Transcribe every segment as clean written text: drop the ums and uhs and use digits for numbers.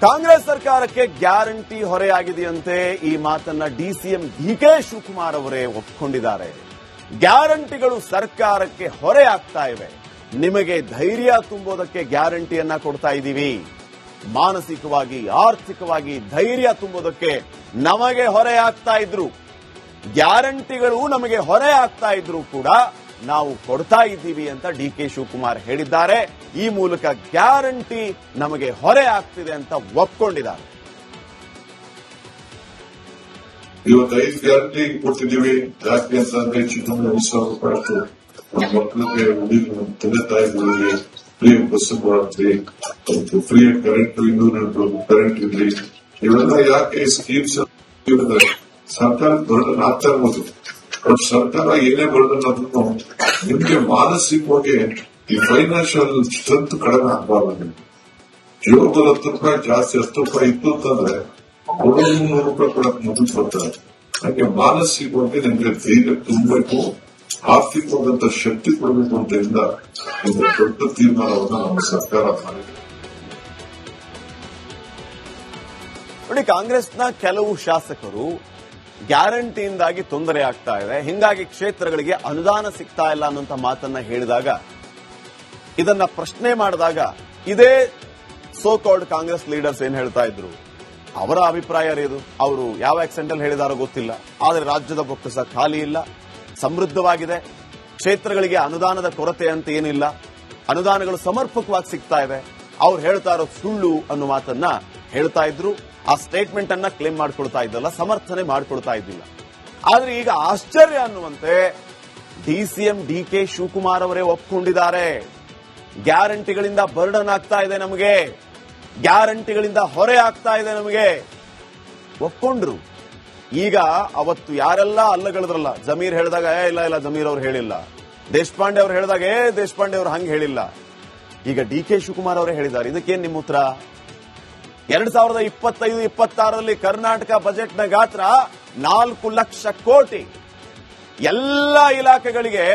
ಕಾಂಗ್ರೆಸ್ ಸರ್ಕಾರಕ್ಕೆ ಗ್ಯಾರಂಟಿ ಹೊರೆಯಾಗಿದೆಯಂತೆ. ಈ ಮಾತನ್ನ ಡಿಸಿಎಂ ಡಿಕೆ ಶಿವಕುಮಾರ್ ಅವರೇ ಒಪ್ಪಿಕೊಂಡಿದ್ದಾರೆ. ಗ್ಯಾರಂಟಿಗಳು ಸರ್ಕಾರಕ್ಕೆ ಹೊರೆ ಆಗ್ತಾ ಇವೆ. ನಿಮಗೆ ಧೈರ್ಯ ತುಂಬೋದಕ್ಕೆ ಗ್ಯಾರಂಟಿಯನ್ನ ಕೊಡ್ತಾ ಇದ್ದೀವಿ. ಮಾನಸಿಕವಾಗಿ ಆರ್ಥಿಕವಾಗಿ ಧೈರ್ಯ ತುಂಬೋದಕ್ಕೆ ನಮಗೆ ಹೊರೆ ಆಗ್ತಾ ಇದ್ರು. ಗ್ಯಾರಂಟಿಗಳು ನಮಗೆ ಹೊರೆ ಆಗ್ತಾ ಇದ್ರು ಕೂಡ ನಾವು ಕೊಡ್ತಾ ಇದ್ದೀವಿ ಅಂತ ಡಿಕೆ ಶಿವಕುಮಾರ್ ಹೇಳಿದ್ದಾರೆ. ಈ ಮೂಲಕ ಗ್ಯಾರಂಟಿ ನಮಗೆ ಹೊರೆ ಆಗ್ತಿದೆ ಅಂತ ಒಪ್ಕೊಂಡಿದ್ದಾರೆ. ಇವತ್ತು 5 ಗ್ಯಾರಂಟಿ ಕೊಟ್ಟಿದ್ದೀವಿ. ಜಾಸ್ತಿ ಅಂತಂದ್ರೆ ಚಿಕ್ಕಮಗಳೂರು ಮಕ್ಕಳಿಗೆ ತಂದೆ ತಾಯಿಗಳಿಗೆ ಫ್ರೀ ಬಸ್ ಕೊಡ್ತೀವಿ, ಫ್ರೀ ಕರೆಂಟ್ 200 ಕರೆಂಟ್ ಇರಲಿ. ಇವೆಲ್ಲ ಯಾಕೆ ಸ್ಕೀಮ್ಸ್ ಸರ್ಕಾರ ಬರ್ಡನ್ ಆಗ್ತಾ ಇರ್ಬೋದು. ಬಟ್ ಸರ್ಕಾರ ಏನೇ ಬರ್ಡನ್ ಆದ್ರೂ ನಿಮ್ಗೆ ಮಾನಸಿಕವಾಗಿ ಈ ಫೈನಾನ್ಷಿಯಲ್ ಸ್ಟ್ರೆಂತ್ ಕಡಿಮೆ ಆಗಬಾರ್ದು. ಜೀವನದಲ್ಲಿ 10 ರೂಪಾಯಿ ಜಾಸ್ತಿ 10 ರೂಪಾಯಿ ಇತ್ತು ಅಂತಂದ್ರೆ 300 ರೂಪಾಯಿ ಕೊಡಕ್ ಮುಂದೆ ಬರ್ತಾರೆ. ಹಾಗೆ ಮಾನಸಿಕವಾಗಿ ನಿಮ್ಗೆ ಧೈರ್ಯ ತುಂಬಬೇಕು, ಆರ್ಥಿಕವಾದಂತ ಶಕ್ತಿ ಕೊಡಬೇಕು ಅಂತ ಒಂದು ದೊಡ್ಡ ತೀರ್ಮಾನವನ್ನು ನಮ್ಮ ಸರ್ಕಾರ ಮಾಡಿದೆ. ನೋಡಿ, ಕಾಂಗ್ರೆಸ್ನ ಕೆಲವು ಶಾಸಕರು ಗ್ಯಾರಂಟಿಯಿಂದಾಗಿ ತೊಂದರೆ ಆಗ್ತಾ ಇದೆ, ಹಿಂಗಾಗಿ ಕ್ಷೇತ್ರಗಳಿಗೆ ಅನುದಾನ ಸಿಗ್ತಾ ಇಲ್ಲ ಅನ್ನುವಂತ ಮಾತನ್ನ ಹೇಳಿದಾಗ, ಇದನ್ನ ಪ್ರಶ್ನೆ ಮಾಡಿದಾಗ ಇದೇ ಸೋ ಕಾಲ್ಡ್ ಕಾಂಗ್ರೆಸ್ ಲೀಡರ್ಸ್ ಏನ್ ಹೇಳ್ತಾ ಇದ್ರು, ಅವರ ಅಭಿಪ್ರಾಯ ಇದು. ಅವರು ಯಾವ ಆಕ್ಸೆಂಟ್ ಅಲ್ಲಿ ಹೇಳಿದಾರೋ ಗೊತ್ತಿಲ್ಲ, ಆದರೆ ರಾಜ್ಯದ ಬೊಕ್ಕಸ ಖಾಲಿ ಇಲ್ಲ, ಸಮೃದ್ಧವಾಗಿದೆ. ಕ್ಷೇತ್ರಗಳಿಗೆ ಅನುದಾನದ ಕೊರತೆ ಅಂತ ಏನಿಲ್ಲ, ಅನುದಾನಗಳು ಸಮರ್ಪಕವಾಗಿ ಸಿಗ್ತಾ ಇದೆ. ಅವ್ರು ಹೇಳ್ತಾ ಇರೋ ಸುಳ್ಳು ಅನ್ನೋ ಮಾತನ್ನ ಹೇಳ್ತಾ ಇದ್ರು. ಆ ಸ್ಟೇಟ್ಮೆಂಟ್ ಅನ್ನ ಕ್ಲೇಮ್ ಮಾಡ್ಕೊಳ್ತಾ ಇದ್ದಲ್ಲ, ಸಮರ್ಥನೆ ಮಾಡ್ಕೊಳ್ತಾ ಇದ್ದಿಲ್ಲ. ಆದ್ರೆ ಈಗ ಆಶ್ಚರ್ಯ ಅನ್ನುವಂತೆ ಡಿಸಿಎಂ ಡಿಕೆ ಶಿವಕುಮಾರ್ ಅವರೇ ಒಪ್ಕೊಂಡಿದ್ದಾರೆ. ಗ್ಯಾರಂಟಿಗಳಿಂದ ಬರ್ಡನ್ ಆಗ್ತಾ ಇದೆ ನಮಗೆ, ಗ್ಯಾರಂಟಿಗಳಿಂದ ಹೊರೆ ಆಗ್ತಾ ಇದೆ ನಮಗೆ, ಒಪ್ಕೊಂಡ್ರು. ಈಗ ಅವತ್ತು ಯಾರೆಲ್ಲ ಅಲ್ಲಗಳಿದ್ರಲ್ಲ, ಜಮೀರ್ ಹೇಳಿದಾಗ ಇಲ್ಲ ಜಮೀರ್ ಅವ್ರು ಹೇಳಿಲ್ಲ, ದೇಶಪಾಂಡೆ ಅವ್ರು ಹೇಳಿದಾಗ ದೇಶಪಾಂಡೆ ಅವ್ರು ಹಂಗೆ ಹೇಳಿಲ್ಲ, ಈಗ ಡಿಕೆ ಶಿವಕುಮಾರ್ ಅವರೇ ಹೇಳಿದ್ದಾರೆ. ಇದಕ್ಕೇನ್ ನಿಮ್ಮ ಉತ್ತರ? 2025-26ರಲ್ಲಿ ಕರ್ನಾಟಕ ಬಜೆಟ್ನ ಗಾತ್ರ 4 ಲಕ್ಷ ಕೋಟಿ. ಎಲ್ಲ ಇಲಾಖೆಗಳಿಗೆ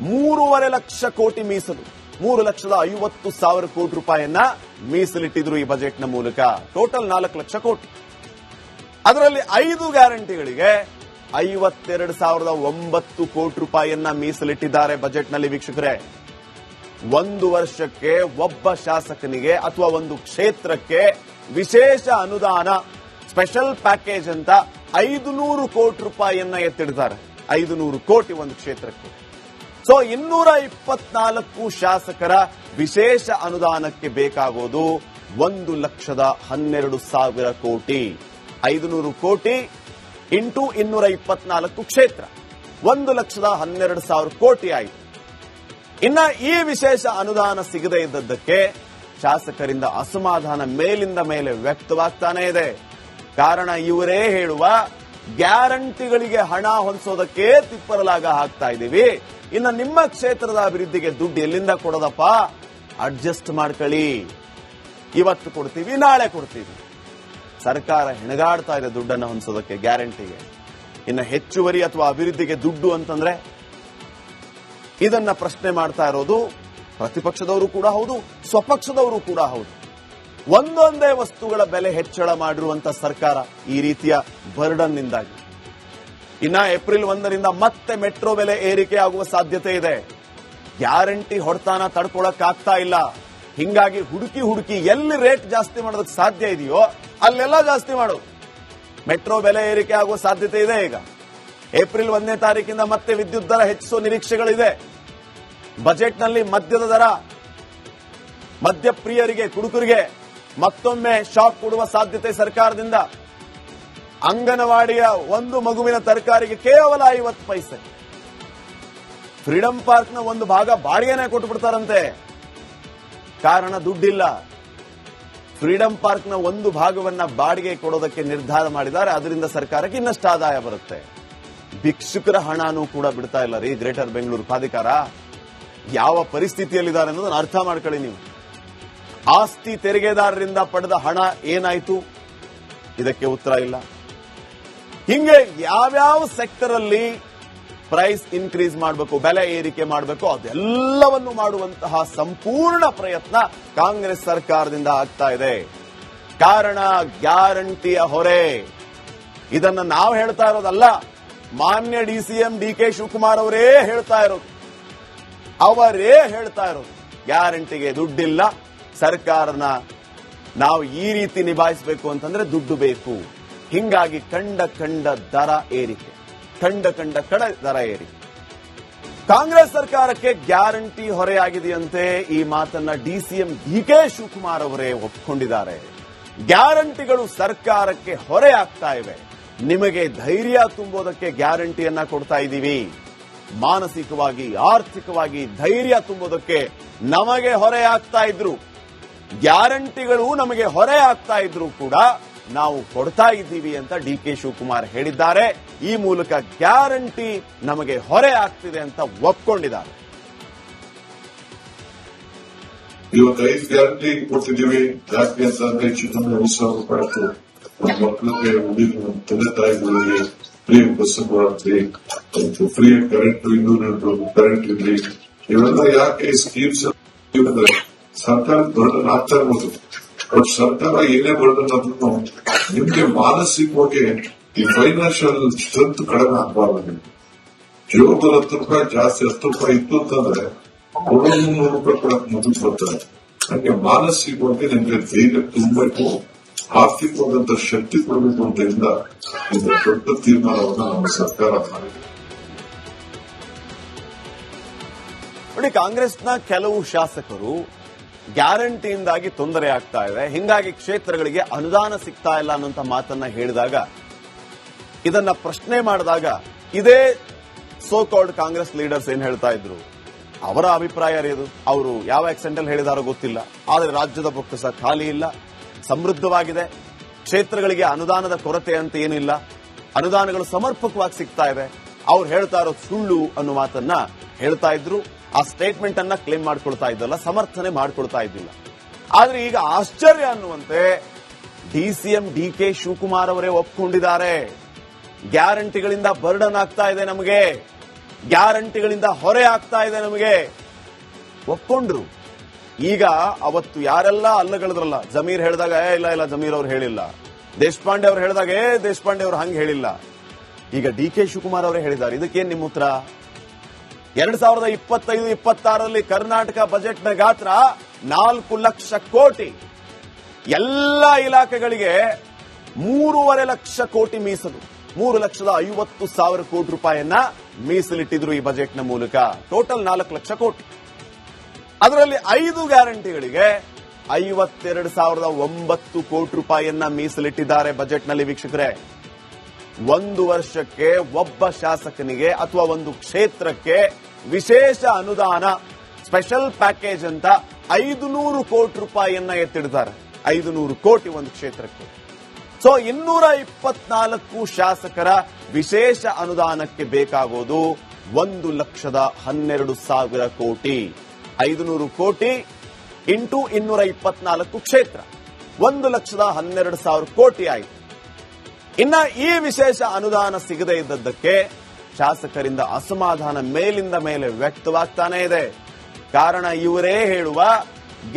3.5 ಲಕ್ಷ ಕೋಟಿ ಮೀಸಲು, 3,50,000 ಕೋಟಿ ರೂಪಾಯಿಯನ್ನ ಮೀಸಲಿಟ್ಟಿದ್ರು ಈ ಬಜೆಟ್ನ ಮೂಲಕ. ಟೋಟಲ್ 4 ಲಕ್ಷ ಕೋಟಿ. ಅದರಲ್ಲಿ 5 ಗ್ಯಾರಂಟಿಗಳಿಗೆ 52,009 ಕೋಟಿ ರೂಪಾಯಿಯನ್ನ ಮೀಸಲಿಟ್ಟಿದ್ದಾರೆ ಬಜೆಟ್ನಲ್ಲಿ. ವೀಕ್ಷಕರೇ, 1 ವರ್ಷಕ್ಕೆ ಒಬ್ಬ ಶಾಸಕನಿಗೆ ಅಥವಾ ಒಂದು ಕ್ಷೇತ್ರಕ್ಕೆ ವಿಶೇಷ ಅನುದಾನ, ಸ್ಪೆಷಲ್ ಪ್ಯಾಕೇಜ್ ಅಂತ 500 ಕೋಟಿ ರೂಪಾಯಿಯನ್ನ ಎತ್ತಿಡ್ತಾರೆ. 500 ಕೋಟಿ ಒಂದು ಕ್ಷೇತ್ರಕ್ಕೆ. ಸೊ 224 ಶಾಸಕರ ವಿಶೇಷ ಅನುದಾನಕ್ಕೆ ಬೇಕಾಗೋದು 1,12,000 ಕೋಟಿ. 500 ಕೋಟಿ ಇಂಟು 224 ಕ್ಷೇತ್ರ, 1,12,000 ಕೋಟಿ ಆಯಿತು. ಇನ್ನ ಈ ವಿಶೇಷ ಅನುದಾನ ಸಿಗದೇ ಇದ್ದದ್ದಕ್ಕೆ ಶಾಸಕರಿಂದ ಅಸಮಾಧಾನ ಮೇಲಿಂದ ಮೇಲೆ ವ್ಯಕ್ತವಾಗ್ತಾನೆ ಇದೆ. ಕಾರಣ ಇವರೇ ಹೇಳುವ ಗ್ಯಾರಂಟಿಗಳಿಗೆ ಹಣ ಹೊಂದಿಸೋದಕ್ಕೆ ತಿಪ್ಪರಲಾಗ ಹಾಕ್ತಾ ಇದ್ದೀವಿ, ಇನ್ನು ನಿಮ್ಮ ಕ್ಷೇತ್ರದ ಅಭಿವೃದ್ಧಿಗೆ ದುಡ್ಡು ಎಲ್ಲಿಂದ ಕೊಡೋದಪ್ಪ, ಅಡ್ಜಸ್ಟ್ ಮಾಡ್ಕೊಳ್ಳಿ, ಇವತ್ತು ಕೊಡ್ತೀವಿ ನಾಳೆ ಕೊಡ್ತೀವಿ. ಸರ್ಕಾರ ಹೆಣಗಾಡ್ತಾ ಇದೆ ದುಡ್ಡನ್ನು ಹೊಂದಿಸೋದಕ್ಕೆ, ಗ್ಯಾರಂಟಿಗೆ. ಇನ್ನು ಹೆಚ್ಚುವರಿ ಅಥವಾ ಅಭಿವೃದ್ಧಿಗೆ ದುಡ್ಡು ಅಂತಂದ್ರೆ ಇದನ್ನ ಪ್ರಶ್ನೆ ಮಾಡ್ತಾ ಇರೋದು ಪ್ರತಿಪಕ್ಷದವರು ಕೂಡ ಹೌದು, ಸ್ವಪಕ್ಷದವರು ಕೂಡ ಹೌದು. ಒಂದೊಂದೇ ವಸ್ತುಗಳ ಬೆಲೆ ಹೆಚ್ಚಳ ಮಾಡಿರುವಂತ ಸರ್ಕಾರ ಈ ರೀತಿಯ ಬರ್ಡನ್ನಿಂದಾಗಿ. ಇನ್ನ ಏಪ್ರಿಲ್ 1ರಿಂದ ಮತ್ತೆ ಮೆಟ್ರೋ ಬೆಲೆ ಏರಿಕೆ ಆಗುವ ಸಾಧ್ಯತೆ ಇದೆ. ಗ್ಯಾರಂಟಿ ಹೊಡೆತಾನ ತಡ್ಕೊಳಕ್ಕಾಗ್ತಾ ಇಲ್ಲ. ಹಿಂಗಾಗಿ ಹುಡುಕಿ ಎಲ್ಲಿ ರೇಟ್ ಜಾಸ್ತಿ ಮಾಡೋದಕ್ಕೆ ಸಾಧ್ಯ ಇದೆಯೋ ಅಲ್ಲೆಲ್ಲ ಜಾಸ್ತಿ ಮಾಡೋದು. ಮೆಟ್ರೋ ಬೆಲೆ ಏರಿಕೆ ಆಗುವ ಸಾಧ್ಯತೆ ಇದೆ. ಈಗ ಏಪ್ರಿಲ್ 1ನೇ ತಾರೀಕಿಂದ ಮತ್ತೆ ವಿದ್ಯುತ್ ದರ ಹೆಚ್ಚಿಸುವ ನಿರೀಕ್ಷೆಗಳಿದೆ. ಬಜೆಟ್ನಲ್ಲಿ ಮದ್ಯದ ದರ, ಮದ್ಯಪ್ರಿಯರಿಗೆ, ಕುಡುಕರಿಗೆ ಮತ್ತೊಮ್ಮೆ ಶಾಕ್ ಕೊಡುವ ಸಾಧ್ಯತೆ ಸರ್ಕಾರದಿಂದ. ಅಂಗನವಾಡಿಯ ಒಂದು ಮಗುವಿನ ತರಕಾರಿಗೆ ಕೇವಲ 50 ಪೈಸೆ. ಫ್ರೀಡಂ ಪಾರ್ಕ್ನ ಒಂದು ಭಾಗ ಬಾಡಿಗೆನೇ ಕೊಟ್ಟು ಬಿಡ್ತಾರಂತೆ, ಕಾರಣ ದುಡ್ಡಿಲ್ಲ. ಫ್ರೀಡಂ ಪಾರ್ಕ್ನ ಒಂದು ಭಾಗವನ್ನ ಬಾಡಿಗೆ ಕೊಡೋದಕ್ಕೆ ನಿರ್ಧಾರ ಮಾಡಿದ್ದಾರೆ. ಅದರಿಂದ ಸರ್ಕಾರಕ್ಕೆ ಇನ್ನಷ್ಟು ಆದಾಯ ಬರುತ್ತೆ. ಭಿಕ್ಷುಕರ ಹಣನೂ ಕೂಡ ಬಿಡ್ತಾ ಇಲ್ಲ ರೀ ಗ್ರೇಟರ್ ಬೆಂಗಳೂರು ಪ್ರಾಧಿಕಾರ. ಯಾವ ಪರಿಸ್ಥಿತಿಯಲ್ಲಿದ್ದಾರೆ ಅನ್ನೋದನ್ನ ಅರ್ಥ ಮಾಡ್ಕೊಳ್ಳಿ ನೀವು. ಆಸ್ತಿ ತೆರಿಗೆದಾರರಿಂದ ಪಡೆದ ಹಣ ಏನಾಯ್ತು, ಇದಕ್ಕೆ ಉತ್ತರ ಇಲ್ಲ. ಹಿಂಗೆ ಯಾವ್ಯಾವ ಸೆಕ್ಟರ್ ಅಲ್ಲಿ ಪ್ರೈಸ್ ಇನ್ಕ್ರೀಸ್ ಮಾಡಬೇಕು, ಬೆಲೆ ಏರಿಕೆ ಮಾಡಬೇಕು, ಅದೆಲ್ಲವನ್ನು ಮಾಡುವಂತಹ ಸಂಪೂರ್ಣ ಪ್ರಯತ್ನ ಕಾಂಗ್ರೆಸ್ ಸರ್ಕಾರದಿಂದ ಆಗ್ತಾ ಇದೆ. ಕಾರಣ ಗ್ಯಾರಂಟಿಯ ಹೊರೆ. ಇದನ್ನ ನಾವು ಹೇಳ್ತಾ ಇರೋದಲ್ಲ, ಮಾನ್ಯ ಡಿಸಿಎಂ ಡಿಕೆ ಶಿವಕುಮಾರ್ ಅವರೇ ಹೇಳ್ತಾ ಇರೋದು. ಗ್ಯಾರಂಟಿಗೆ ದುಡ್ಡಿಲ್ಲ, ಸರ್ಕಾರನ ನಾವು ಈ ರೀತಿ ನಿಭಾಯಿಸಬೇಕು ಅಂತಂದ್ರೆ ದುಡ್ಡು ಬೇಕು. ಹಿಂಗಾಗಿ ಕಂಡ ದರ ಏರಿಕೆ. ಕಾಂಗ್ರೆಸ್ ಸರ್ಕಾರಕ್ಕೆ ಗ್ಯಾರಂಟಿ ಹೊರೆಯಾಗಿದೆಯಂತೆ. ಈ ಮಾತನ್ನ ಡಿಸಿಎಂ ಡಿಕೆ ಶಿವಕುಮಾರ್ ಅವರೇ ಒಪ್ಪಿಕೊಂಡಿದ್ದಾರೆ. ಗ್ಯಾರಂಟಿಗಳು ಸರ್ಕಾರಕ್ಕೆ ಹೊರೆ ಆಗ್ತಾ ಇವೆ. ನಿಮಗೆ ಧೈರ್ಯ ತುಂಬೋದಕ್ಕೆ ಗ್ಯಾರಂಟಿಯನ್ನ ಕೊಡ್ತಾ ಇದ್ದೀವಿ. ಮಾನಸಿಕವಾಗಿ, ಆರ್ಥಿಕವಾಗಿ ಧೈರ್ಯ ತುಂಬೋದಕ್ಕೆ ನಮಗೆ ಹೊರೆ ಆಗ್ತಾ ಇದ್ರು. ಗ್ಯಾರಂಟಿಗಳು ನಮಗೆ ಹೊರೆ ಆಗ್ತಾ ಇದ್ರು ಕೂಡ ನಾವು ಕೊಡ್ತಾ ಇದ್ದೀವಿ ಅಂತ ಡಿಕೆ ಶಿವಕುಮಾರ್ ಹೇಳಿದ್ದಾರೆ. ಈ ಮೂಲಕ ಗ್ಯಾರಂಟಿ ನಮಗೆ ಹೊರೆ ಆಗ್ತಿದೆ ಅಂತ ಒಪ್ಕೊಂಡಿದ್ದಾರೆ. ಇವತ್ತು 5 ಗ್ಯಾರಂಟಿ ಕೊಡ್ತಿದ್ದೀವಿ. ಜಾಸ್ತಿ ಅಂತ ಹೆಚ್ಚು ₹20,000 ನಮ್ಮ ಮಕ್ಕಳಿಗೆ, ತಂದೆ ತಾಯಿಗಳಿಗೆ ಫ್ರೀ ಬಸ್ ಕೊಡತ್ರಿ, ಫ್ರೀ ಕರೆಂಟ್, 200 ಕರೆಂಟ್ ಇರ್ಲಿ. ಇವೆಲ್ಲ ಯಾಕೆ ಸ್ಕೀಮ್ಸ್ ಸರ್ಕಾರದ ಬರ್ಡನ್ ಆಗ್ತಾ ಇರ್ಬೋದು. ಬಟ್ ಸರ್ಕಾರ ಏನೇ ಬರ್ಡನ್ ಆದ್ರೂ ನಿಮ್ಗೆ ಮಾನಸಿಕವಾಗಿ ಈ ಫೈನಾನ್ಷಿಯಲ್ ಸ್ಟ್ರೆಂತ್ ಕಡಿಮೆ ಆಗಬಾರ್ದು. ಜೀವನದಲ್ಲಿ ₹10 ಜಾಸ್ತಿ, ₹10 ಇತ್ತು ಅಂತಂದ್ರೆ ₹300 ಕೊಡಕ್ ಮುಂದೆ ಬರ್ತಾರೆ. ಹಾಗೆ ಮಾನಸಿಕವಾಗಿ ನಿಮ್ಗೆ ಧೈರ್ಯ ತುಂಬಬೇಕು, ಆರ್ಥಿಕವಾದಂತ ಶಕ್ತಿ ಕೊಡಬೇಕು ಅಂತ ಇದು ದೊಡ್ಡ ತೀರ್ಮಾನವನ್ನು ನಮ್ಮ ಸರ್ಕಾರ ಮಾಡಿದೆ. ನೋಡಿ, ಕಾಂಗ್ರೆಸ್ನ ಕೆಲವು ಶಾಸಕರು ಗ್ಯಾರಂಟಿಯಿಂದಾಗಿ ತೊಂದರೆ ಆಗ್ತಾ ಇದೆ, ಹಿಂಗಾಗಿ ಕ್ಷೇತ್ರಗಳಿಗೆ ಅನುದಾನ ಸಿಗ್ತಾ ಇಲ್ಲ ಅನ್ನುವಂತ ಮಾತನ್ನ ಹೇಳಿದಾಗ, ಇದನ್ನ ಪ್ರಶ್ನೆ ಮಾಡಿದಾಗ ಇದೇ ಸೋ ಕಾಲ್ಡ್ ಕಾಂಗ್ರೆಸ್ ಲೀಡರ್ಸ್ ಏನ್ ಹೇಳ್ತಾ ಇದ್ರು, ಅವರ ಅಭಿಪ್ರಾಯ ಇದು. ಅವರು ಯಾವ ಆಕ್ಸೆಂಟ್ ಅಲ್ಲಿ ಹೇಳಿದಾರೋ ಗೊತ್ತಿಲ್ಲ, ಆದರೆ ರಾಜ್ಯದ ಬೊಕ್ಕಸ ಖಾಲಿ ಇಲ್ಲ, ಸಮೃದ್ಧವಾಗಿದೆ, ಕ್ಷೇತ್ರಗಳಿಗೆ ಅನುದಾನದ ಕೊರತೆ ಅಂತ ಏನಿಲ್ಲ, ಅನುದಾನಗಳು ಸಮರ್ಪಕವಾಗಿ ಸಿಗ್ತಾ ಇದೆ. ಅವ್ರು ಹೇಳ್ತಾ ಇರೋದು ಸುಳ್ಳು ಅನ್ನೋ ಮಾತನ್ನ ಹೇಳ್ತಾ ಇದ್ರು. ಆ ಸ್ಟೇಟ್ಮೆಂಟ್ ಅನ್ನ ಕ್ಲೇಮ್ ಮಾಡ್ಕೊಳ್ತಾ ಇದ್ದಲ್ಲ, ಸಮರ್ಥನೆ ಮಾಡ್ಕೊಳ್ತಾ ಇದ್ದಿಲ್ಲ. ಆದ್ರೆ ಈಗ ಆಶ್ಚರ್ಯ ಅನ್ನುವಂತೆ ಡಿಸಿಎಂ ಡಿಕೆ ಶಿವಕುಮಾರ್ ಅವರೇ ಒಪ್ಕೊಂಡಿದ್ದಾರೆ. ಗ್ಯಾರಂಟಿಗಳಿಂದ ಬರ್ಡನ್ ಆಗ್ತಾ ಇದೆ ನಮಗೆ, ಗ್ಯಾರಂಟಿಗಳಿಂದ ಹೊರೆ ಆಗ್ತಾ ಇದೆ ನಮಗೆ, ಒಪ್ಕೊಂಡ್ರು. ಈಗ ಅವತ್ತು ಯಾರೆಲ್ಲ ಅಲ್ಲಗಳಿದ್ರಲ್ಲ, ಜಮೀರ್ ಹೇಳಿದಾಗ ಇಲ್ಲ ಜಮೀರ್ ಅವ್ರು ಹೇಳಿಲ್ಲ, ದೇಶಪಾಂಡೆ ಅವ್ರು ಹೇಳಿದಾಗ ದೇಶಪಾಂಡೆ ಅವ್ರು ಹಂಗೆ ಹೇಳಿಲ್ಲ, ಈಗ ಡಿಕೆ ಶಿವಕುಮಾರ್ ಅವರೇ ಹೇಳಿದ್ದಾರೆ. ಇದಕ್ಕೇನ್ ನಿಮ್ಮ ಉತ್ತರ? 2025-26ರಲ್ಲಿ ಕರ್ನಾಟಕ ಬಜೆಟ್ನ ಗಾತ್ರ 4 ಲಕ್ಷ ಕೋಟಿ. ಎಲ್ಲ ಇಲಾಖೆಗಳಿಗೆ 3.5 ಲಕ್ಷ ಕೋಟಿ ಮೀಸಲು, 3,50,000 ಕೋಟಿ ರೂಪಾಯಿಯನ್ನ ಮೀಸಲಿಟ್ಟಿದ್ರು ಈ ಬಜೆಟ್ನ ಮೂಲಕ. ಟೋಟಲ್ 4 ಲಕ್ಷ ಕೋಟಿ. ಅದರಲ್ಲಿ 5 ಗ್ಯಾರಂಟಿಗಳಿಗೆ 52,009 ಕೋಟಿ ರೂಪಾಯಿಯನ್ನ ಮೀಸಲಿಟ್ಟಿದ್ದಾರೆ ಬಜೆಟ್ನಲ್ಲಿ. ವೀಕ್ಷಕರೇ, 1 ವರ್ಷಕ್ಕೆ ಒಬ್ಬ ಶಾಸಕನಿಗೆ ಅಥವಾ ಒಂದು ಕ್ಷೇತ್ರಕ್ಕೆ ವಿಶೇಷ ಅನುದಾನ, ಸ್ಪೆಷಲ್ ಪ್ಯಾಕೇಜ್ ಅಂತ 500 ಕೋಟಿ ರೂಪಾಯಿಯನ್ನ ಎತ್ತಿಡ್ತಾರೆ. 500 ಕೋಟಿ ಒಂದು ಕ್ಷೇತ್ರಕ್ಕೆ. ಸೊ 224 ಶಾಸಕರ ವಿಶೇಷ ಅನುದಾನಕ್ಕೆ ಬೇಕಾಗೋದು 1,12,000 ಕೋಟಿ. 500 ಕೋಟಿ ಇಂಟು 224 ಕ್ಷೇತ್ರ, 1,12,000 ಕೋಟಿ ಆಯಿತು. ಇನ್ನ ಈ ವಿಶೇಷ ಅನುದಾನ ಸಿಗದೇ ಇದ್ದದ್ದಕ್ಕೆ ಶಾಸಕರಿಂದ ಅಸಮಾಧಾನ ಮೇಲಿಂದ ಮೇಲೆ ವ್ಯಕ್ತವಾಗ್ತಾನೆ ಇದೆ. ಕಾರಣ ಇವರೇ ಹೇಳುವ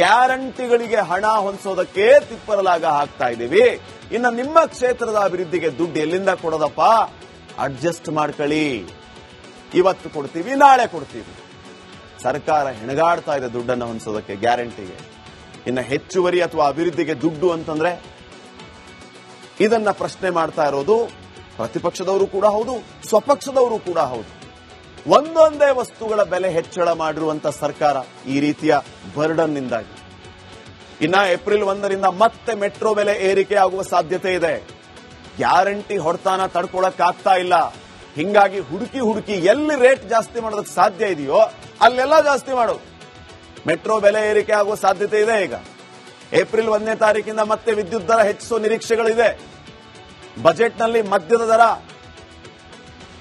ಗ್ಯಾರಂಟಿಗಳಿಗೆ ಹಣ ಹೊಂದಿಸೋದಕ್ಕೆ ತಿಪ್ಪರಲಾಗ ಹಾಕ್ತಾ ಇದ್ದೀವಿ, ಇನ್ನು ನಿಮ್ಮ ಕ್ಷೇತ್ರದ ಅಭಿವೃದ್ಧಿಗೆ ದುಡ್ಡು ಎಲ್ಲಿಂದ ಕೊಡೋದಪ್ಪ, ಅಡ್ಜಸ್ಟ್ ಮಾಡ್ಕೊಳ್ಳಿ, ಇವತ್ತು ಕೊಡ್ತೀವಿ ನಾಳೆ ಕೊಡ್ತೀವಿ. ಸರ್ಕಾರ ಹೆಣಗಾಡ್ತಾ ಇದೆ ದುಡ್ಡನ್ನು ಹೊಂದಿಸೋದಕ್ಕೆ, ಗ್ಯಾರಂಟಿಗೆ. ಇನ್ನು ಹೆಚ್ಚುವರಿ ಅಥವಾ ಅಭಿವೃದ್ಧಿಗೆ ದುಡ್ಡು ಅಂತಂದ್ರೆ ಇದನ್ನ ಪ್ರಶ್ನೆ ಮಾಡ್ತಾ ಇರೋದು ಪ್ರತಿಪಕ್ಷದವರು ಕೂಡ ಹೌದು, ಸ್ವಪಕ್ಷದವರು ಕೂಡ ಹೌದು. ಒಂದೊಂದೇ ವಸ್ತುಗಳ ಬೆಲೆ ಹೆಚ್ಚಳ ಮಾಡಿರುವಂತ ಸರ್ಕಾರ ಈ ರೀತಿಯ ಬರ್ಡನ್ನಿಂದಾಗಿ. ಇನ್ನ ಏಪ್ರಿಲ್ 1ರಿಂದ ಮತ್ತೆ ಮೆಟ್ರೋ ಬೆಲೆ ಏರಿಕೆ ಆಗುವ ಸಾಧ್ಯತೆ ಇದೆ. ಗ್ಯಾರಂಟಿ ಹೊಡೆತಾನ ತಡ್ಕೊಳಕ್ಕಾಗ್ತಾ ಇಲ್ಲ. ಹಿಂಗಾಗಿ ಹುಡುಕಿ ಎಲ್ಲಿ ರೇಟ್ ಜಾಸ್ತಿ ಮಾಡೋದಕ್ಕೆ ಸಾಧ್ಯ ಇದೆಯೋ ಅಲ್ಲೆಲ್ಲ ಜಾಸ್ತಿ ಮಾಡೋದು. ಮೆಟ್ರೋ ಬೆಲೆ ಏರಿಕೆ ಆಗುವ ಸಾಧ್ಯತೆ ಇದೆ. ಈಗ ಏಪ್ರಿಲ್ 1ನೇ ತಾರೀಕಿಂದ ಮತ್ತೆ ವಿದ್ಯುತ್ ದರ ಹೆಚ್ಚಿಸುವ ನಿರೀಕ್ಷೆಗಳಿದೆ. ಬಜೆಟ್ನಲ್ಲಿ ಮದ್ಯದ ದರ,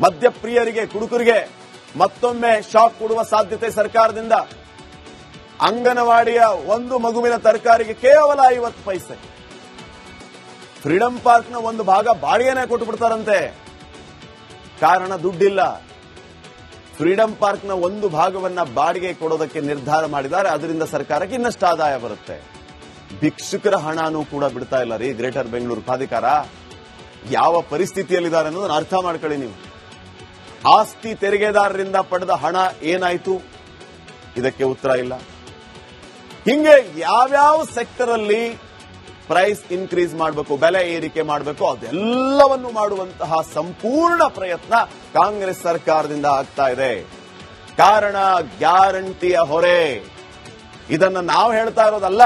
ಮದ್ಯಪ್ರಿಯರಿಗೆ, ಕುಡುಕರಿಗೆ ಮತ್ತೊಮ್ಮೆ ಶಾಕ್ ಕೊಡುವ ಸಾಧ್ಯತೆ ಸರ್ಕಾರದಿಂದ. ಅಂಗನವಾಡಿಯ ಒಂದು ಮಗುವಿನ ತರಕಾರಿಗೆ ಕೇವಲ 50 ಪೈಸೆ. ಫ್ರೀಡಂ ಪಾರ್ಕ್ನ ಒಂದು ಭಾಗ ಬಾಡಿಗೆನೇ ಕೊಟ್ಟು ಬಿಡ್ತಾರಂತೆ, ಕಾರಣ ದುಡ್ಡಿಲ್ಲ. ಫ್ರೀಡಂ ಪಾರ್ಕ್ನ ಒಂದು ಭಾಗವನ್ನ ಬಾಡಿಗೆ ಕೊಡೋದಕ್ಕೆ ನಿರ್ಧಾರ ಮಾಡಿದ್ದಾರೆ. ಅದರಿಂದ ಸರ್ಕಾರಕ್ಕೆ ಇನ್ನಷ್ಟು ಆದಾಯ ಬರುತ್ತೆ. ಭಿಕ್ಷುಕರ ಹಣನೂ ಕೂಡ ಬಿಡ್ತಾ ಇಲ್ಲ ರೀ ಗ್ರೇಟರ್ ಬೆಂಗಳೂರು ಪ್ರಾಧಿಕಾರ. ಯಾವ ಪರಿಸ್ಥಿತಿಯಲ್ಲಿದ್ದಾರೆ ಅನ್ನೋದನ್ನ ಅರ್ಥ ಮಾಡ್ಕೊಳ್ಳಿ ನೀವು. ಆಸ್ತಿ ತೆರಿಗೆದಾರರಿಂದ ಪಡೆದ ಹಣ ಏನಾಯ್ತು, ಇದಕ್ಕೆ ಉತ್ತರ ಇಲ್ಲ. ಹಿಂಗೆ ಯಾವ್ಯಾವ ಸೆಕ್ಟರ್ ಅಲ್ಲಿ ಪ್ರೈಸ್ ಇನ್ಕ್ರೀಸ್ ಮಾಡಬೇಕು, ಬೆಲೆ ಏರಿಕೆ ಮಾಡಬೇಕು, ಅದೆಲ್ಲವನ್ನು ಮಾಡುವಂತಹ ಸಂಪೂರ್ಣ ಪ್ರಯತ್ನ ಕಾಂಗ್ರೆಸ್ ಸರ್ಕಾರದಿಂದ ಆಗ್ತಾ ಇದೆ. ಕಾರಣ ಗ್ಯಾರಂಟಿಯ ಹೊರೆ. ಇದನ್ನ ನಾವು ಹೇಳ್ತಾ ಇರೋದಲ್ಲ,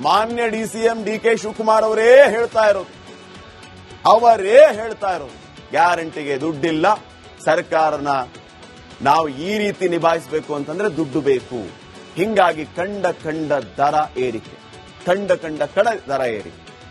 ಮಾನ್ಯ ಡಿಸಿಎಂ DK ಶಿವಕುಮಾರ್ ಅವರೇ ಹೇಳ್ತಾ ಇರೋದು. ಗ್ಯಾರಂಟಿಗೆ ದುಡ್ಡಿಲ್ಲ, ಸರ್ಕಾರನ ನಾವು ಈ ರೀತಿ ನಿಭಾಯಿಸಬೇಕು ಅಂತಂದ್ರೆ ದುಡ್ಡು ಬೇಕು. ಹಿಂಗಾಗಿ ಕಂಡ ದರ ಏರಿಕೆ, ಕಂಡ ದರ ಏರಿಕೆ.